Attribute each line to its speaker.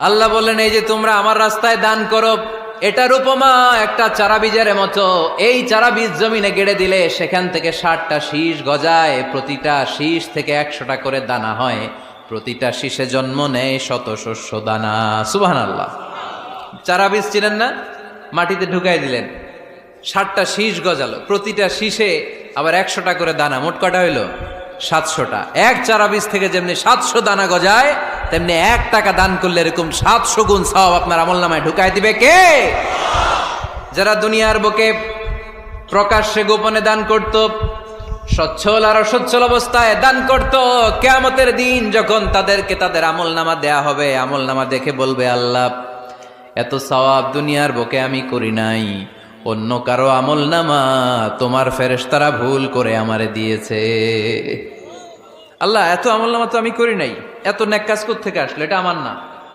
Speaker 1: আল্লাহ বললেন, এই যে তোমরা আমার রাস্তায় দান করো, এটার উপমা একটা চারা বীজের মতো। এই চারা বীজ জমিনে গেড়ে দিলে সেখান থেকে 60টা শীষ গজায়, প্রতিটা শীষ থেকে 100টা করে দানা হয়, প্রতিটা শীষে জন্ম নেয় শত শস্য দানা। সুবহানাল্লাহ। চারা বীজ ছিলেন না, মাটিতে ঢুকাই দিলেন, 60টা শীষ গজালো, প্রতিটা শীষে আবার 100টা করে দানা, মোট কটা হইল 700টা। এক চারা বীজ থেকে যেমনি 700 দানা গজায়, তেমনি 1 টাকা দান করলে এরকম 700 গুণ সওয়াব আপনার আমলনামায় ঢুকাই দিবে কে? যারা দুনিয়ার বুকে প্রকাশ্যে গোপনে দান করত, সচ্ছল আর অসচ্ছল অবস্থায় দান করত, কিয়ামতের দিন যখন তাদেরকে তাদের আমলনামা দেয়া হবে, আমলনামা দেখে বলবে, আল্লাহ এত সওয়াব দুনিয়ার বুকে আমি করি নাই, অন্য কারো আমলনামা তোমার ফেরেশতারা ভুল করে আমারে দিয়েছে। আল্লাহ এত আমলনামা তো আমি করি নাই, এত নেক কাজ কোত্থেকে আসলো, এটা আমার না।